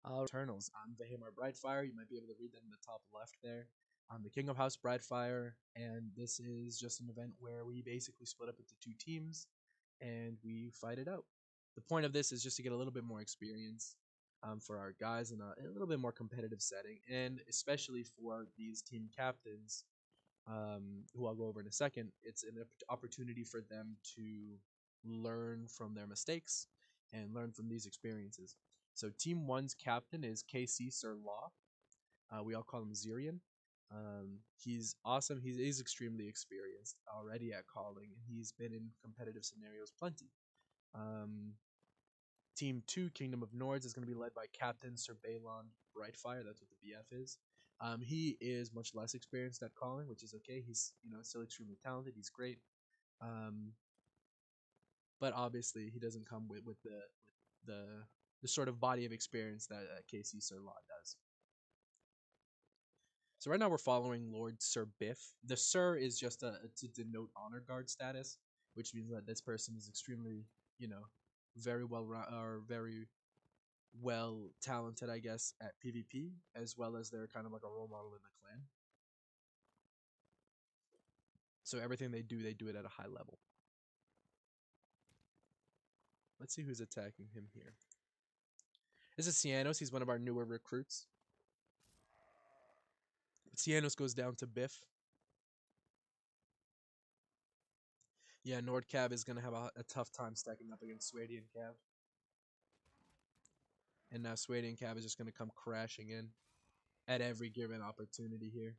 Eternals. I'm Baelon Brightfyre. You might be able to read that in the top left there. I'm the King of House Brightfyre, and this is just an event where we basically split up into two teams and we fight it out. The point of this is just to get a little bit more experience for our guys in a little bit more competitive setting, and especially for these team captains, who I'll go over in a second. It's an opportunity for them to learn from their mistakes and learn from these experiences. So Team One's captain is KC Sir Law. We all call him Xearian. He's awesome. He's extremely experienced already at calling, and he's been in competitive scenarios plenty. Um, Team 2, Kingdom of Nords, is going to be led by Captain Sir Baelon Brightfyre. That's what the BF is. He is much less experienced at calling, which is okay. He's still extremely talented. He's great. Um, but obviously he doesn't come with the sort of body of experience that KC Sir Law does. So right now we're following Lord Sir Biff. The Sir is just to denote honor guard status, which means that this person is extremely, very very well talented, I guess, at PvP, as well as they're kind of like a role model in the clan. So everything they do it at a high level. Let's see who's attacking him here. This is Cianos. He's one of our newer recruits. Cianos goes down to Biff. Yeah, Nord Cav is going to have a tough time stacking up against Swadian Cav. And now Swadian Cav is just going to come crashing in at every given opportunity here.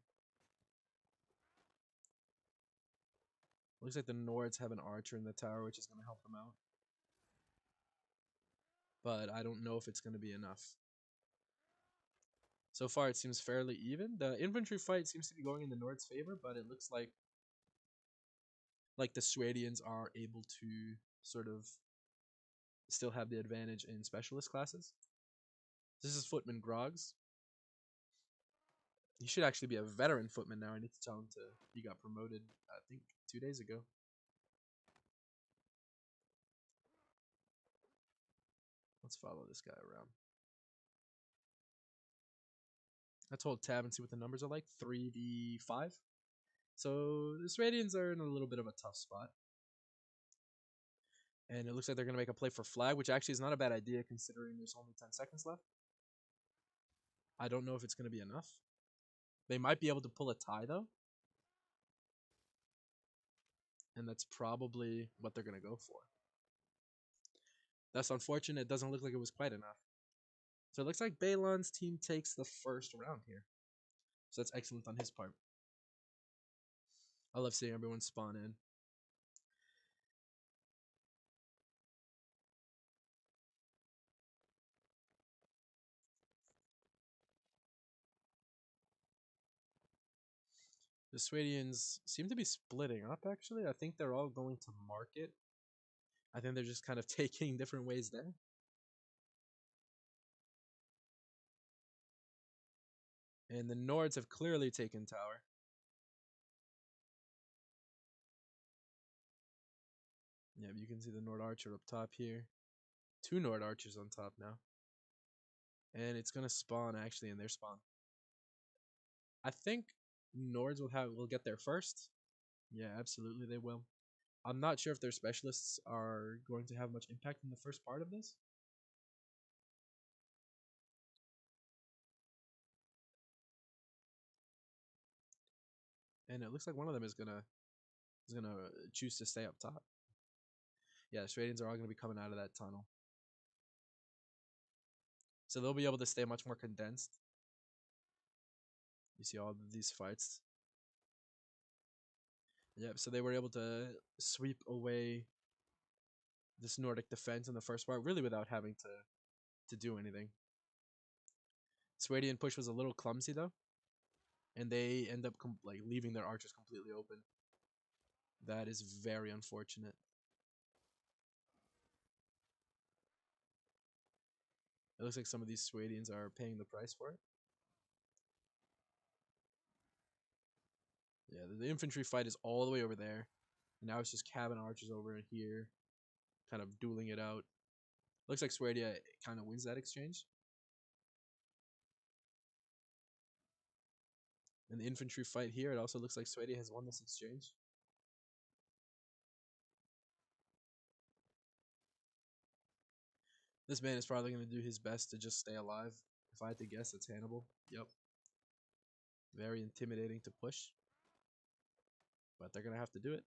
Looks like the Nords have an archer in the tower, which is going to help them out. But I don't know if it's going to be enough. So far, it seems fairly even. The infantry fight seems to be going in the Nords' favor, but it looks like the Swadians are able to sort of still have the advantage in specialist classes. This is Footman Groggs. He should actually be a veteran footman now. I need to tell him he got promoted, I think, 2 days ago. Let's follow this guy around. Let's hold tab and see what the numbers are like. 3v5. So the Swadians are in a little bit of a tough spot. And it looks like they're going to make a play for flag, which actually is not a bad idea considering there's only 10 seconds left. I don't know if it's going to be enough. They might be able to pull a tie, though. And that's probably what they're going to go for. That's unfortunate. It doesn't look like it was quite enough. So it looks like Baelon's team takes the first round here. So that's excellent on his part. I love seeing everyone spawn in. The Swadians seem to be splitting up, actually. I think they're all going to market. I think they're just kind of taking different ways there. And the Nords have clearly taken tower. Yeah, you can see the Nord Archer up top here. 2 Nord Archers on top now. And it's going to spawn, actually, in their spawn. I think Nords will get there first. Yeah, absolutely they will. I'm not sure if their specialists are going to have much impact in the first part of this. And it looks like one of them is gonna choose to stay up top. Yeah, the Stradians are all gonna be coming out of that tunnel. So they'll be able to stay much more condensed. You see all of these fights. Yep, so they were able to sweep away this Nordic defense in the first part, really without having to do anything. Swadian push was a little clumsy though, and they end up leaving their archers completely open. That is very unfortunate. It looks like some of these Swadians are paying the price for it. Yeah, the infantry fight is all the way over there. And now it's just cabin archers over in here, kind of dueling it out. Looks like Swedia kind of wins that exchange. In the infantry fight here, it also looks like Sweden has won this exchange. This man is probably going to do his best to just stay alive. If I had to guess, it's Hannibal. Yep. Very intimidating to push. But they're going to have to do it.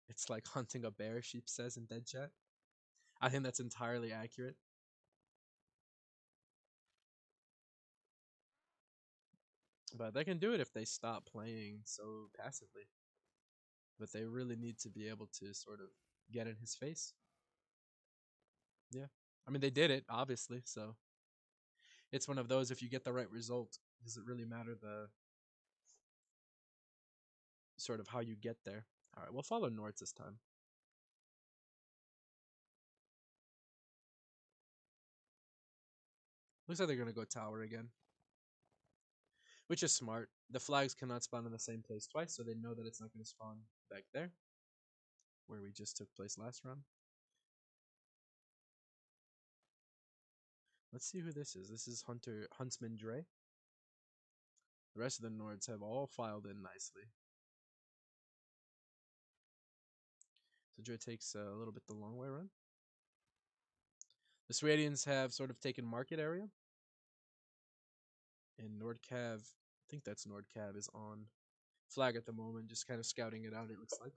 It's like hunting a bear, Sheep says in Dead Chat. I think that's entirely accurate. But they can do it if they stop playing so passively. But they really need to be able to sort of get in his face. Yeah. I mean, they did it, obviously, so it's one of those, if you get the right result, does it really matter the sort of how you get there? All right, we'll follow Nords this time. Looks like they're going to go tower again, which is smart. The flags cannot spawn in the same place twice, so they know that it's not going to spawn back there, where we just took place last round. Let's see who this is. This is Huntsman Dre. The rest of the Nords have all filed in nicely. So Dre takes a little bit the long way around. The Swedians have sort of taken market area. And Nordcav, I think that's Nordcav, is on flag at the moment, just kind of scouting it out, it looks like.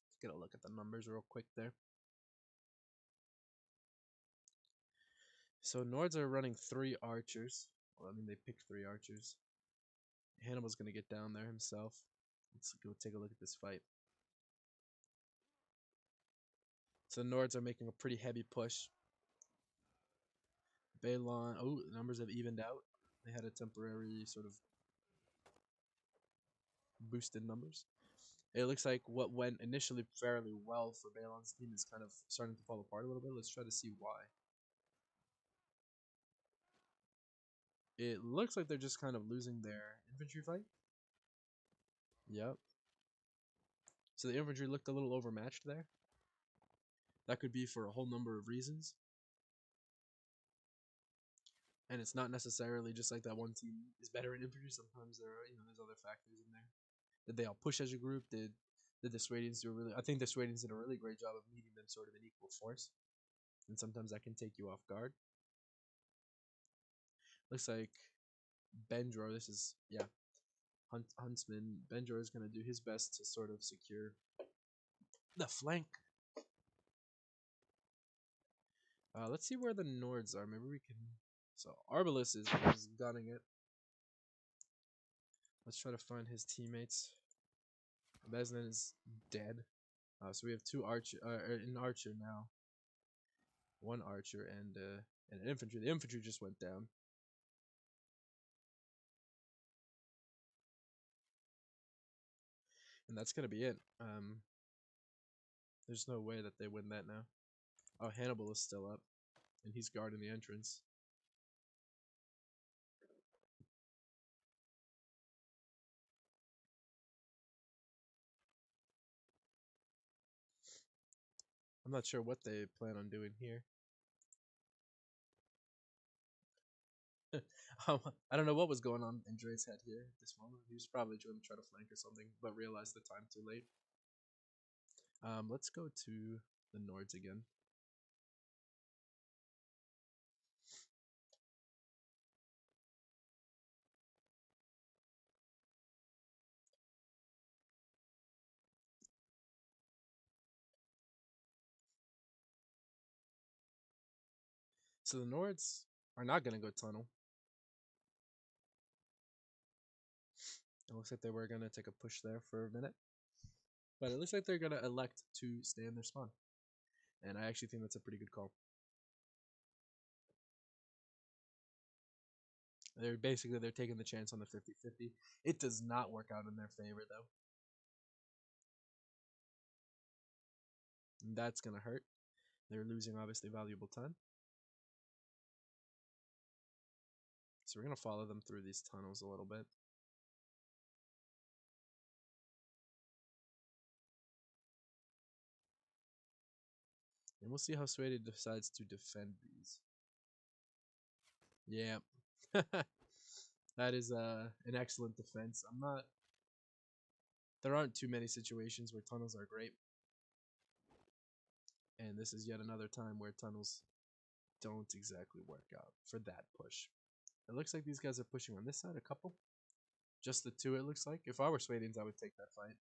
Let's get a look at the numbers real quick there. So Nords are running 3 archers. Well, I mean, they picked 3 archers. Hannibal's going to get down there himself. Let's go take a look at this fight. So the Nords are making a pretty heavy push. Baelon, oh, the numbers have evened out. They had a temporary sort of boosted numbers. It looks like what went initially fairly well for Baelon's team is kind of starting to fall apart a little bit. Let's try to see why. It looks like they're just kind of losing their infantry fight. Yep. So the infantry looked a little overmatched there. That could be for a whole number of reasons. And it's not necessarily just like that one team is better in infantry. Sometimes there are, there's other factors in there. Did they all push as a group? Did the Swedians do a really? I think the Swedians did a really great job of meeting them sort of in equal force. And sometimes that can take you off guard. Looks like Bendro, this is, yeah, Huntsman. Bendro is going to do his best to sort of secure the flank. Let's see where the Nords are. Maybe we can. So Arbalest is gunning it. Let's try to find his teammates. Besnan is dead. So we have 2 an archer now. 1 archer and an infantry. The infantry just went down. And that's gonna be it. There's no way that they win that now. Oh, Hannibal is still up, and he's guarding the entrance. I'm not sure what they plan on doing here. I don't know what was going on in Dre's head here at this moment. He was probably going to try to flank or something, but realized the time too late. Let's go to the Nords again. So the Nords are not going to go tunnel. It looks like they were going to take a push there for a minute. But it looks like they're going to elect to stay in their spawn. And I actually think that's a pretty good call. They're taking the chance on the 50-50. It does not work out in their favor, though. And that's going to hurt. They're losing, obviously, valuable time. So we're going to follow them through these tunnels a little bit. And we'll see how Sweden decides to defend these. Yeah. That is an excellent defense. There aren't too many situations where tunnels are great. And this is yet another time where tunnels don't exactly work out for that push. It looks like these guys are pushing on this side, a couple. Just the two, it looks like. If I were Swedes, I would take that fight.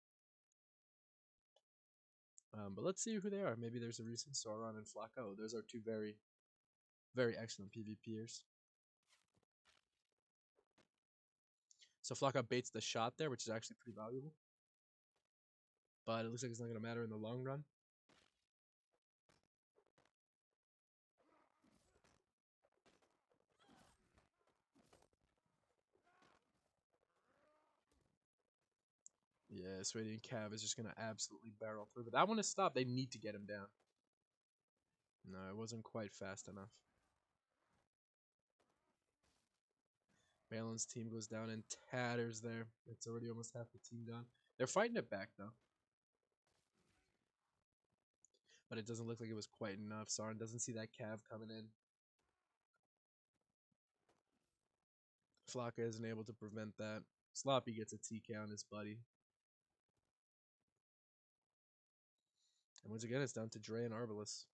But let's see who they are. Maybe there's a reason. Sauron and Flacco. Those are two very, very excellent PvPers. So Flacco baits the shot there, which is actually pretty valuable. But it looks like it's not going to matter in the long run. Yeah, Swedian Cav is just going to absolutely barrel through. But that one is stopped. They need to get him down. No, it wasn't quite fast enough. Baelon's team goes down in tatters there. It's already almost half the team gone. They're fighting it back, though. But it doesn't look like it was quite enough. Sauron doesn't see that Cav coming in. Flocka isn't able to prevent that. Sloppy gets a TK on his buddy. And once again, it's down to Dre and Arbalest.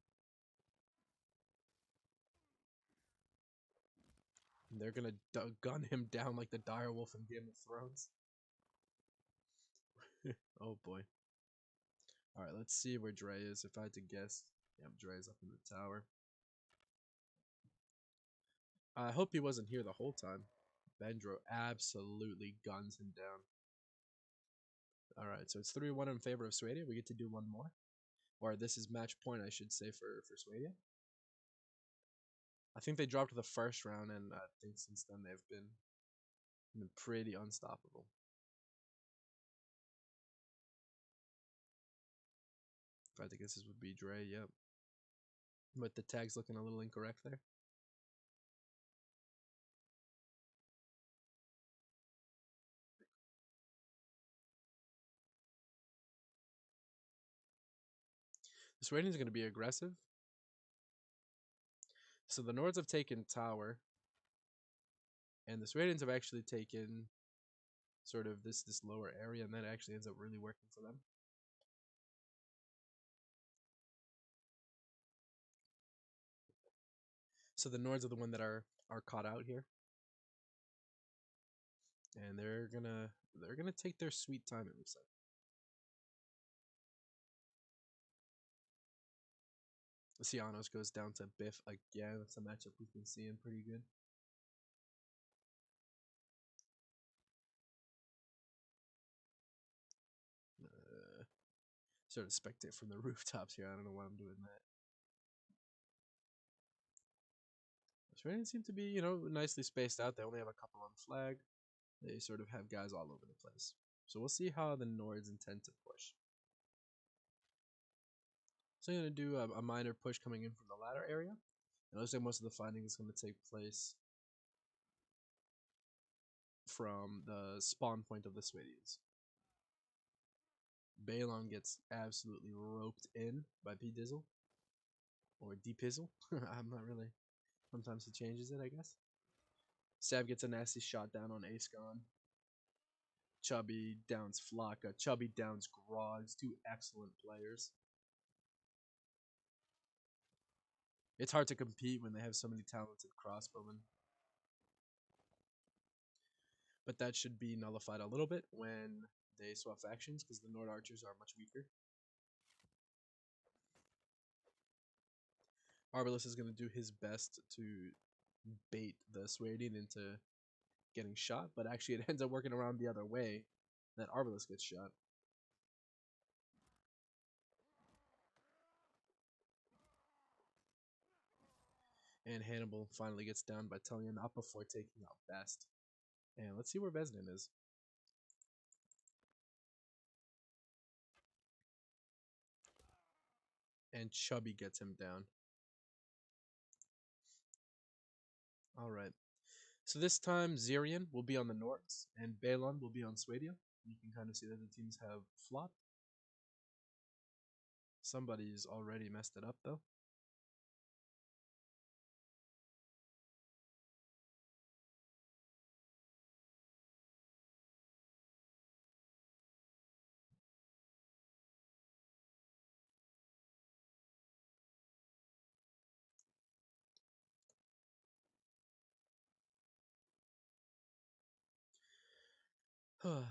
And they're going to gun him down like the direwolf in Game of Thrones. Oh boy. Alright, let's see where Dre is. If I had to guess. Yep, Dre's up in the tower. I hope he wasn't here the whole time. Bendro absolutely guns him down. Alright, so it's 3-1 in favor of Swedia. We get to do one more. Or this is match point, I should say, for Swedia. I think they dropped the first round, and I think since then they've been pretty unstoppable. If I had to guess, this would be Dre, yep. But the tag's looking a little incorrect there. The Swedes are going to be aggressive. So the Nords have taken tower. And the Swedes have actually taken sort of this lower area, and that actually ends up really working for them. So the Nords are the one that are caught out here. And they're gonna take their sweet time, it looks like. Cianos goes down to Biff again. That's a matchup we've been seeing pretty good. Sort of spectate from the rooftops here. I don't know why I'm doing that. Australians seem to be, nicely spaced out. They only have a couple on flag. They sort of have guys all over the place. So we'll see how the Nords intend to push. So I'm going to do a minor push coming in from the ladder area. And it looks like most of the fighting is going to take place from the spawn point of the Swedes. Baelon gets absolutely roped in by P-Dizzle. Or D-Pizzle. I'm not really. Sometimes he changes it, I guess. Sab gets a nasty shot down on Ace-Gon. Chubby downs Flocka. Chubby downs Grogs. Two excellent players. It's hard to compete when they have so many talented crossbowmen. But that should be nullified a little bit when they swap factions, because the Nord archers are much weaker. Arbalest is going to do his best to bait the Swedian into getting shot, but actually it ends up working around the other way, that Arbalest gets shot. And Hannibal finally gets down by Tullian, not before taking out Best. And let's see where Vesnin is. And Chubby gets him down. Alright. So this time, Xearian will be on the Nords, and Baelon will be on Swedia. You can kind of see that the teams have flopped. Somebody's already messed it up, though. All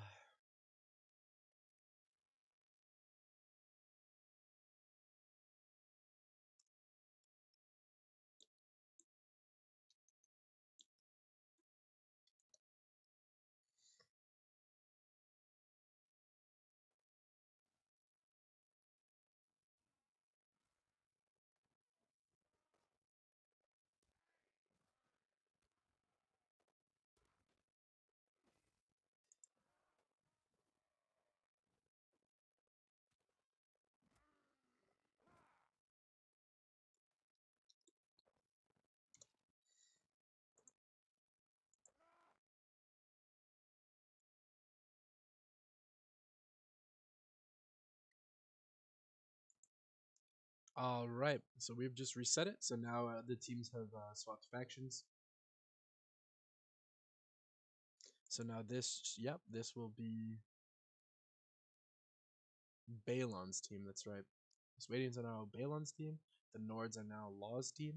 right, so we've just reset it. So now the teams have swapped factions. So now this, yep, this will be Baelon's team. That's right. The Swadians are now Baelon's team. The Nords are now Law's team.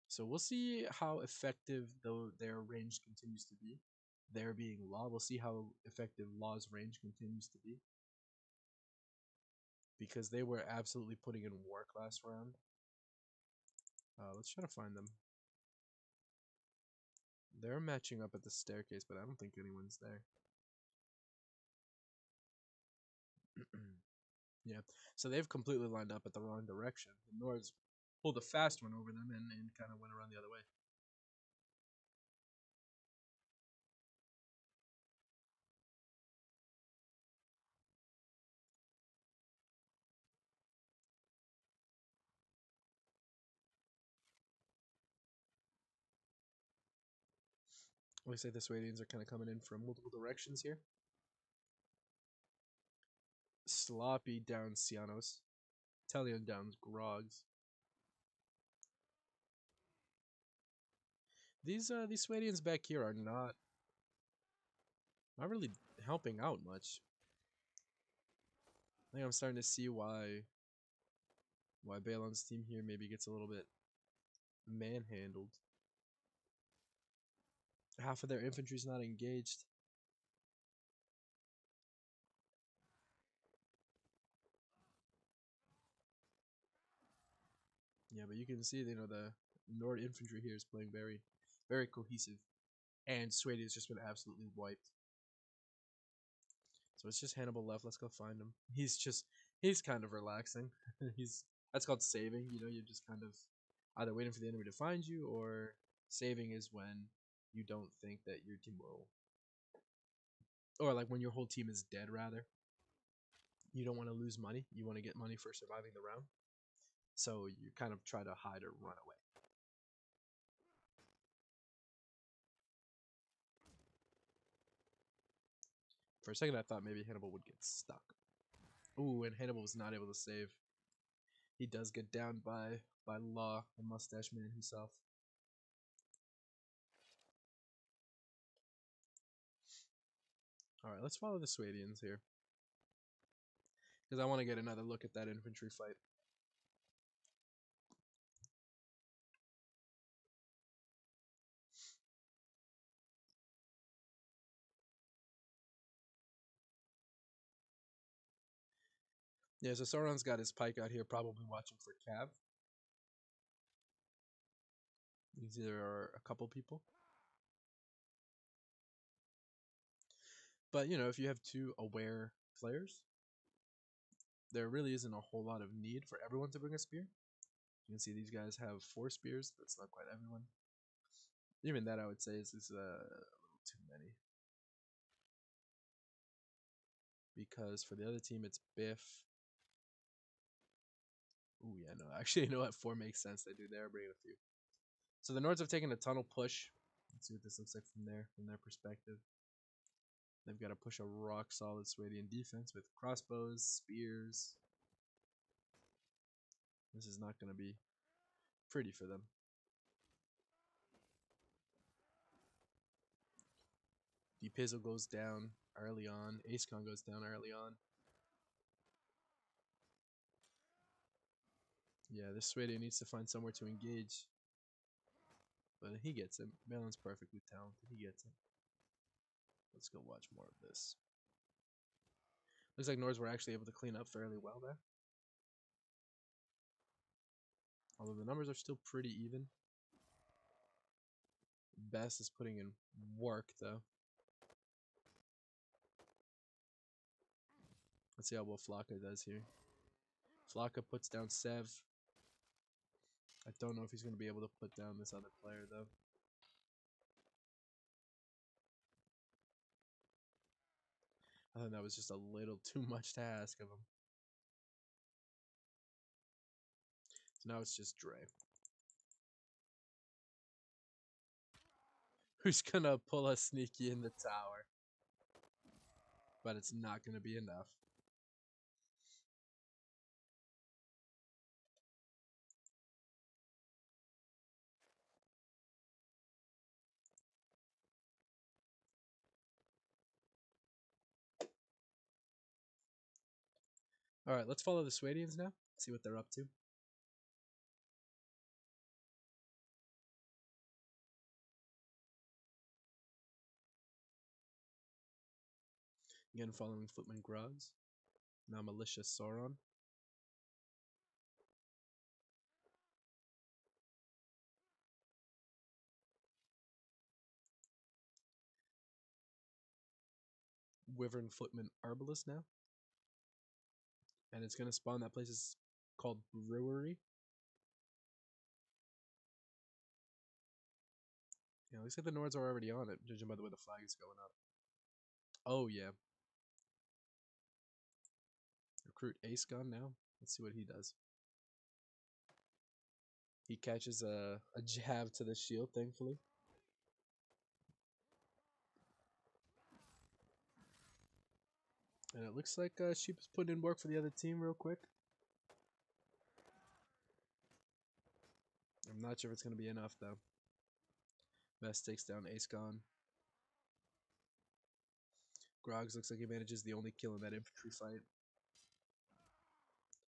So we'll see how effective though their range continues to be. There being Law, we'll see how effective Law's range continues to be. Because they were absolutely putting in work last round. Let's try to find them. They're matching up at the staircase, but I don't think anyone's there. Yeah, so they've completely lined up at the wrong direction. The Nords pulled a fast one over them and kind of went around the other way. Looks like the Swadians are kind of coming in from multiple directions here. Sloppy down Cianos. Talion downs Grogs. These Swadians back here are not really helping out much. I think I'm starting to see why Baelon's team here maybe gets a little bit manhandled. Half of their infantry's not engaged. Yeah, but you can see, you know, the Nord infantry here is playing very, very cohesive, and Swadia's just been absolutely wiped. So it's just Hannibal left. Let's go find him. He's kind of relaxing. That's called saving. You know, you're just kind of either waiting for the enemy to find you, or saving is when you don't think that your team will, or like when your whole team is dead. Rather, you don't want to lose money. You want to get money for surviving the round. So you kind of try to hide or run away. For a second, I thought maybe Hannibal would get stuck. Ooh, and Hannibal was not able to save. He does get down by Law, the mustache man himself. Alright, let's follow the Swadians here. Because I want to get another look at that infantry fight. Yeah, so Sauron's got his pike out here, probably watching for Cav. These either are a couple people. But, you know, if you have two aware players, there really isn't a whole lot of need for everyone to bring a spear. You can see these guys have 4 spears. That's not quite everyone. Even that, I would say, is a little too many. Because for the other team, it's Biff. Ooh, yeah, no. Actually, you know what? 4 makes sense. They do. They're bringing a few. So the Nords have taken a tunnel push. Let's see what this looks like from their perspective. They've got to push a rock solid Swadian defense with crossbows, spears. This is not going to be pretty for them. Depizzle goes down early on. Acecon goes down early on. Yeah, this Swadian needs to find somewhere to engage. But he gets it. Baelon's perfectly talented. He gets it. Let's go watch more of this. Looks like Nords were actually able to clean up fairly well there. Although the numbers are still pretty even. Best is putting in work, though. Let's see how well Flocka does here. Flocka puts down Sev. I don't know if he's going to be able to put down this other player, though. I think that was just a little too much to ask of him. So now it's just Dre. Who's going to pull a sneaky in the tower. But it's not going to be enough. Alright, let's follow the Swadians now. See what they're up to. Again, following Footman Grogs. Now Militia Sauron. Wyvern Footman Arbalest now. And it's going to spawn that place is called Brewery. Yeah, looks like the Nords are already on it, judging by the way the flag is going up. Oh, yeah. Recruit Ace Gun now. Let's see what he does. He catches a jab to the shield, thankfully. And it looks like Sheep is putting in work for the other team real quick. I'm not sure if it's going to be enough, though. Best takes down Ace Gun. Grogs looks like he manages the only kill in that infantry fight.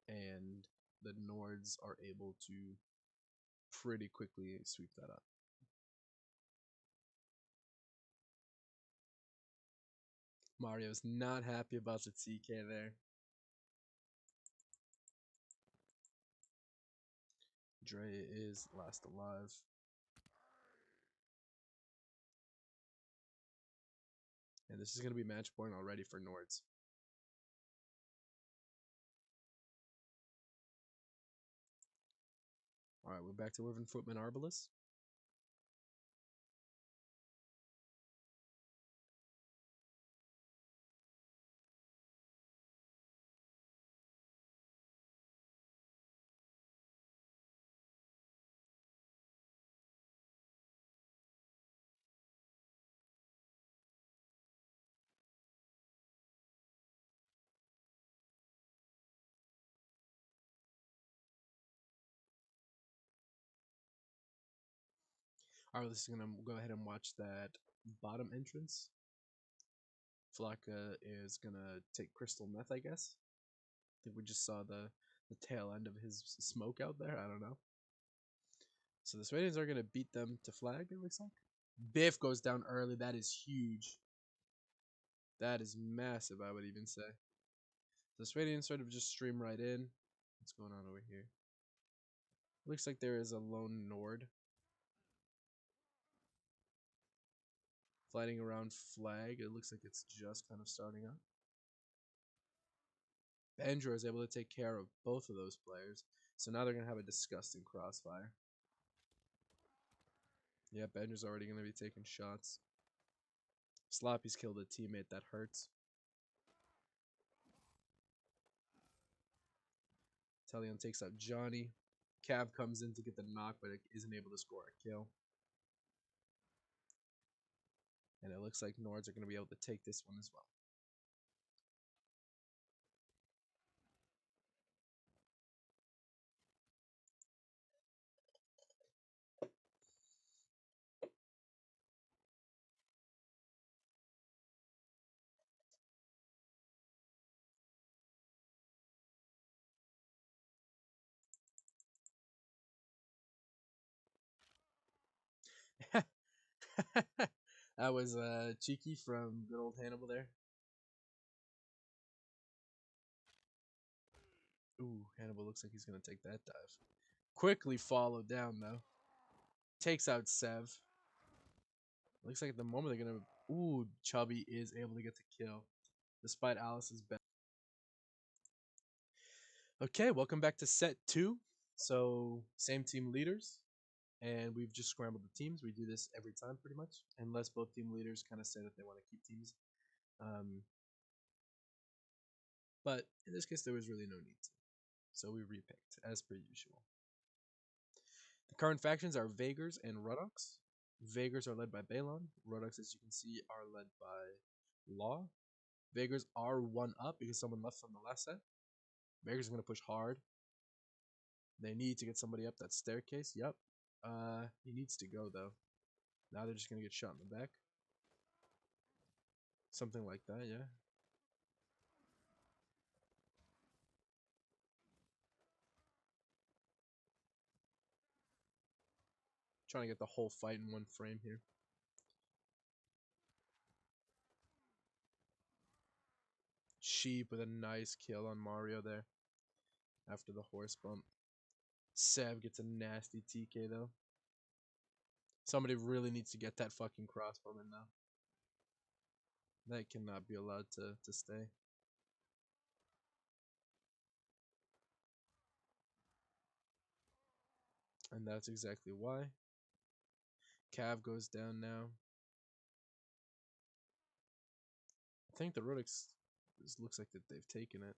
And the Nords are able to pretty quickly sweep that up. Mario's not happy about the TK there. Dre is last alive. And this is going to be match point already for Nords. Alright, we're back to Wyvern Footman Arbalest. Alright, this is going to go ahead and watch that bottom entrance. Flocka is going to take crystal meth, I guess. I think we just saw the tail end of his smoke out there. I don't know. So the Swadians are going to beat them to flag, it looks like. Biff goes down early. That is huge. That is massive, I would even say. The Swadians sort of just stream right in. What's going on over here? Looks like there is a lone Nord fighting around flag. It looks like it's just kind of starting up. Benjo is able to take care of both of those players. So now they're going to have a disgusting crossfire. Yeah, Benjo's already going to be taking shots. Sloppy's killed a teammate. That hurts. Talion takes out Johnny. Cav comes in to get the knock, but it isn't able to score a kill. And it looks like Nords are going to be able to take this one as well. That was cheeky from good old Hannibal there. Ooh, Hannibal looks like he's gonna take that dive. Quickly followed down though. Takes out Sev. Looks like at the moment they're gonna. Ooh, Chubby is able to get the kill, despite Alice's best. Okay, welcome back to set 2. So same team leaders, and we've just scrambled the teams. We do this every time pretty much, unless both team leaders kind of say that they want to keep teams. But in this case, there was really no need to. So we repicked, as per usual. The current factions are Vagers and Ruddox. Vagers are led by Baelon. Ruddox, as you can see, are led by Law. Vagers are 1 up because someone left from the last set. Vagers are going to push hard. They need to get somebody up that staircase. Yep. He needs to go, though. Now they're just going to get shot in the back. Something like that, yeah. Trying to get the whole fight in one frame here. Sheep with a nice kill on Mario there. After the horse bump. Sev gets a nasty TK, though. Somebody really needs to get that fucking crossbow in now. That cannot be allowed to stay. And that's exactly why. Cav goes down now. I think the Rudix looks like that they've taken it.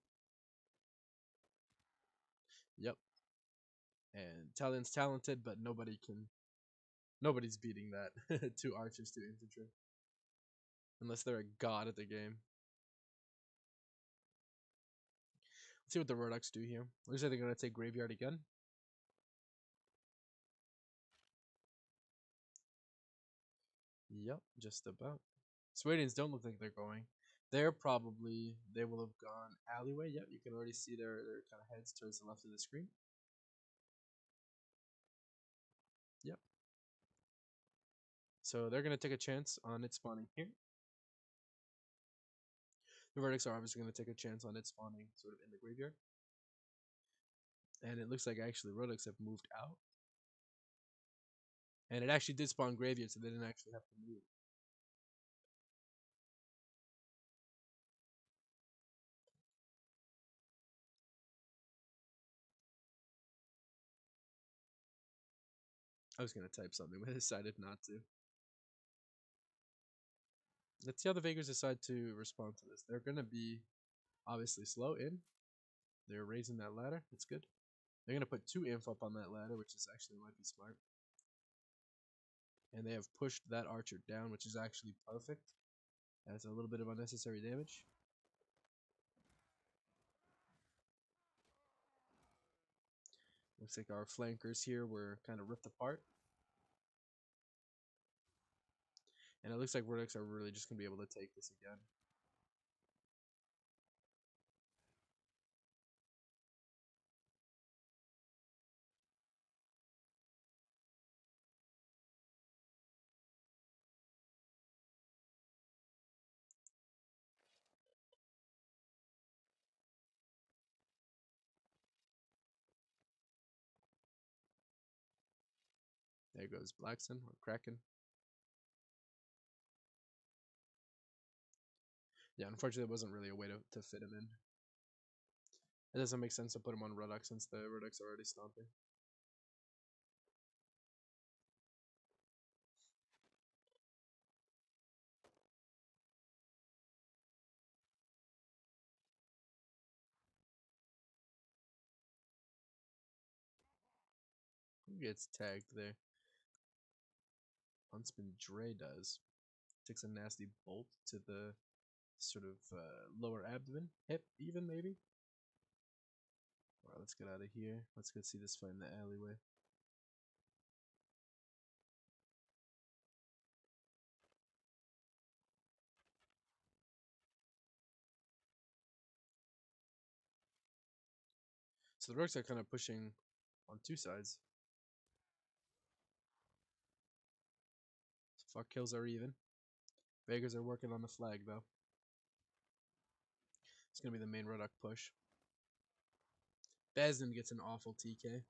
Yep. And Talion's talented, but nobody's beating that. 2 archers, 2 infantry. Unless they're a god at the game. Let's see what the Rudix do here. Looks like they're gonna take Graveyard again. Yep, just about. Swadians don't look like they're going. They will have gone alleyway. Yep, you can already see their kind of heads towards the left of the screen. Yep. So they're going to take a chance on it spawning here. The Verdicts are obviously going to take a chance on it spawning sort of in the graveyard. And it looks like actually Rodix have moved out. And it actually did spawn graveyard, so they didn't actually have to move. I was going to type something, but I decided not to. Let's see how the Vagers decide to respond to this. They're going to be obviously slow in. They're raising that ladder. It's good. They're going to put 2 inf up on that ladder, which is actually might be smart. And they have pushed that archer down, which is actually perfect. That's a little bit of unnecessary damage. Looks like our flankers here were kind of ripped apart. And it looks like Vertex are really just going to be able to take this again. There goes Blackson or Kraken. Yeah, unfortunately, there wasn't really a way to fit him in. It doesn't make sense to put him on Redux since the Redux are already stomping. Who gets tagged there? Huntsman Dre does. Takes a nasty bolt to the sort of lower abdomen. Hip, even, maybe? Alright, let's get out of here. Let's go see this fight in the alleyway. So the Rooks are kind of pushing on 2 sides. So fuck kills are even. Vegas are working on the flag, though. It's going to be the main Rodok push. Baelon gets an awful TK.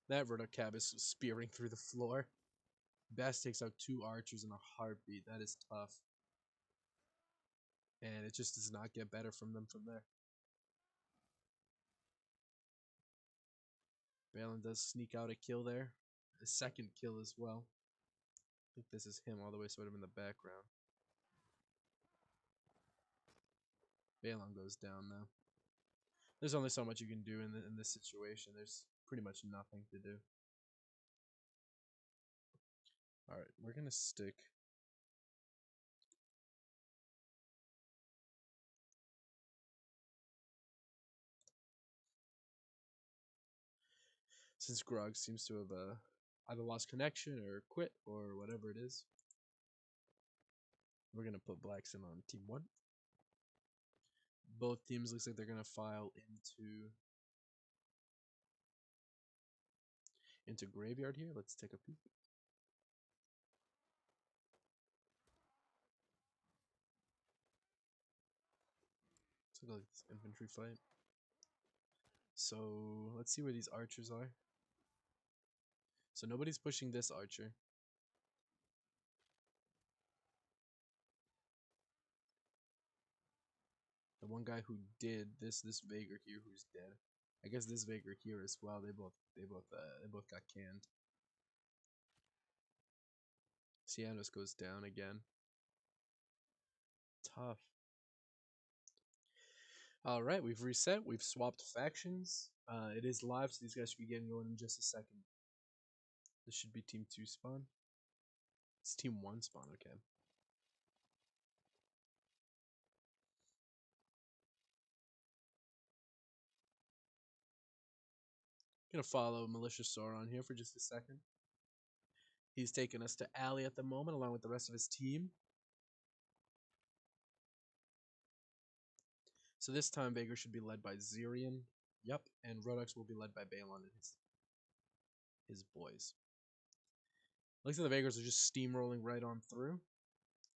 That Rodok cab is spearing through the floor. Bass takes out 2 archers in a heartbeat. That is tough. And it just does not get better from them from there. Baelon does sneak out a kill there. A second kill as well. I think this is him all the way sort of in the background. Baelon goes down now. There's only so much you can do in this situation. There's pretty much nothing to do. Alright, we're going to stick. Since Grog seems to have either lost connection or quit or whatever it is, we're going to put blacks in on team 1. Both teams looks like they're going to file into graveyard here. Let's take a peek. Let's look like this infantry fight. So let's see where these archers are. So nobody's pushing this archer. The one guy who did this Vaegir here who's dead. I guess this Vaegir here as well. They both got canned. Cianos goes down again. Tough. Alright, we've reset. We've swapped factions. It is live, so these guys should be getting going in just a second. This should be Team 2 spawn. It's Team 1 spawn, okay. Gonna follow Malicious Sauron here for just a second. He's taking us to Alley at the moment, along with the rest of his team. So this time, Vaegir should be led by Xearian. Yep, and Rodux will be led by Baelon and his boys. Looks like the Vaegirs are just steamrolling right on through.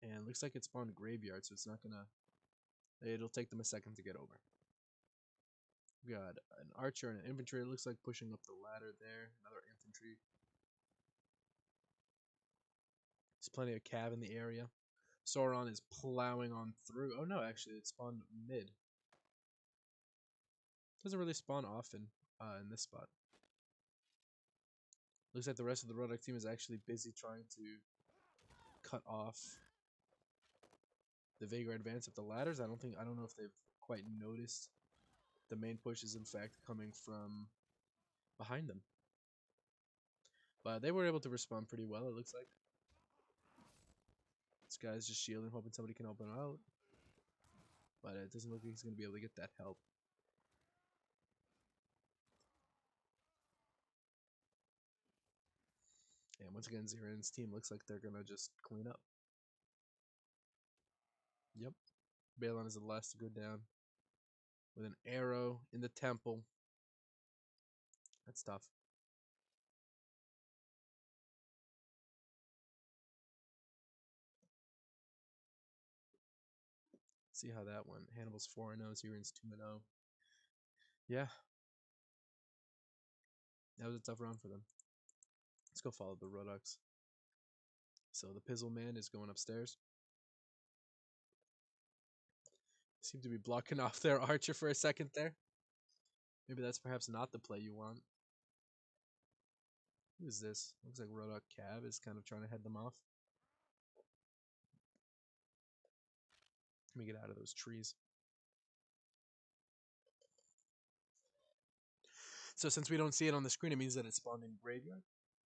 And looks like it spawned Graveyard, so it's not gonna... It'll take them a second to get over. We got an archer and an infantry. It looks like pushing up the ladder there. Another infantry. There's plenty of cav in the area. Sauron is plowing on through. Oh no, actually, it spawned mid. Doesn't really spawn often in this spot. Looks like the rest of the Rodok team is actually busy trying to cut off the Vaegir advance up the ladders. I don't know if they've quite noticed the main push is in fact coming from behind them. But they were able to respond pretty well, it looks like. This guy's just shielding, hoping somebody can help him out. But it doesn't look like he's going to be able to get that help. And once again, Xearian's team looks like they're going to just clean up. Yep. Baelon is the last to go down. With an arrow in the temple. That's tough. See how that went. Hannibal's 4-0, Xearian's 2-0. Yeah. That was a tough round for them. Let's go follow the Rodux. So the Pizzle Man is going upstairs. Seem to be blocking off their archer for a second there. Maybe that's perhaps not the play you want. Who is this? Looks like Rodok Cab is kind of trying to head them off. Let me get out of those trees. So since we don't see it on the screen, it means that it spawned in Graveyard,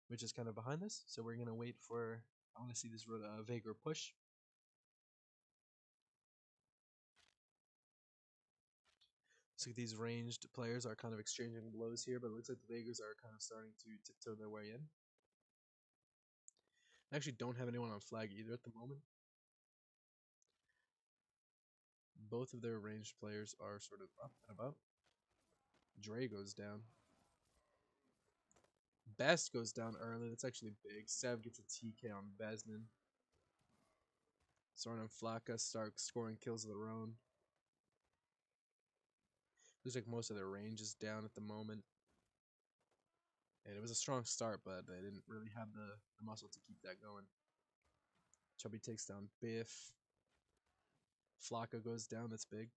which is kind of behind us. So we're going to wait for... I want to see this Vaegir push. So these ranged players are kind of exchanging blows here, but it looks like the Vaegirs are kind of starting to tiptoe their way in. I actually don't have anyone on flag either at the moment. Both of their ranged players are sort of up and about. Dre goes down. Best goes down early. That's actually big. Sev gets a TK on Baelon. Soren and Flaka start scoring kills of their own. Looks like most of their range is down at the moment. And it was a strong start, but they didn't really have the muscle to keep that going. Chubby takes down Biff. Flaka goes down, that's big.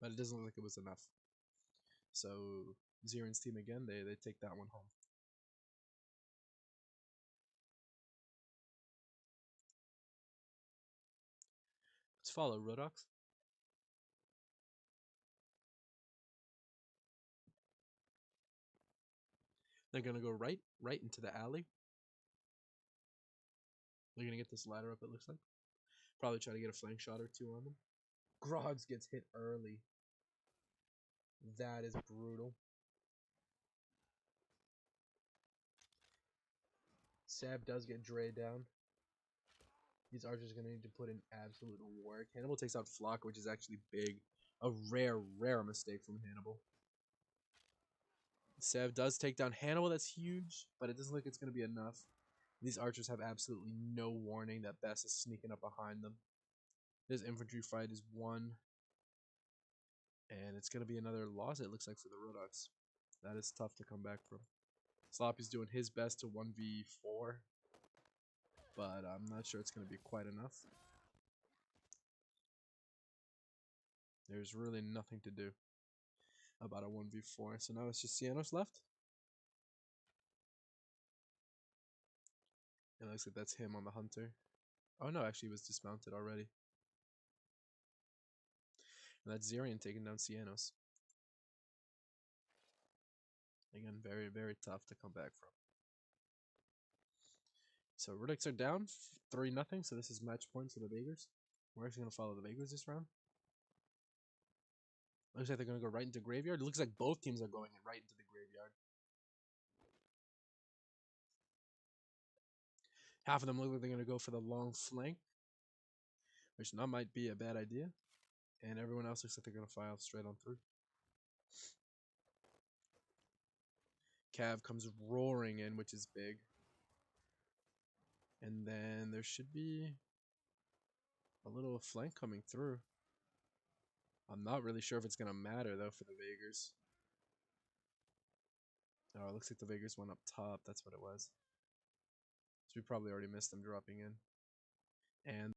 But it doesn't look like it was enough. So Xearian's team again, they take that one home. Let's follow Rodox. They're gonna go right into the alley. They're gonna get this ladder up, it looks like. Probably try to get a flank shot or two on them. Grogs gets hit early. That is brutal. Sab does get Dre down. These archers are going to need to put in absolute work. Hannibal takes out Flock, which is actually big. A rare mistake from Hannibal. Sev does take down Hannibal, that's huge, but it doesn't look like it's going to be enough. These archers have absolutely no warning that Bess is sneaking up behind them. This infantry fight is won. And it's going to be another loss, it looks like, for the Rodox. That is tough to come back from. Sloppy's doing his best to 1v4. But I'm not sure it's going to be quite enough. There's really nothing to do about a 1v4. So now it's just Cianos left. It looks like that's him on the hunter. Oh no, actually he was dismounted already. And that's Xearian taking down Cianos. Again, very tough to come back from. So Riddick's are down 3-0, so this is match points for the Vagars. We're actually going to follow the Vagars this round. Looks like they're going to go right into Graveyard. It looks like both teams are going right into the Graveyard. Half of them look like they're going to go for the long flank, which not might be a bad idea. And everyone else looks like they're going to file straight on through. Cav comes roaring in, which is big. And then there should be a little flank coming through. I'm not really sure if it's going to matter, though, for the Vagars. Oh, it looks like the Vagars went up top. That's what it was. So we probably already missed them dropping in. And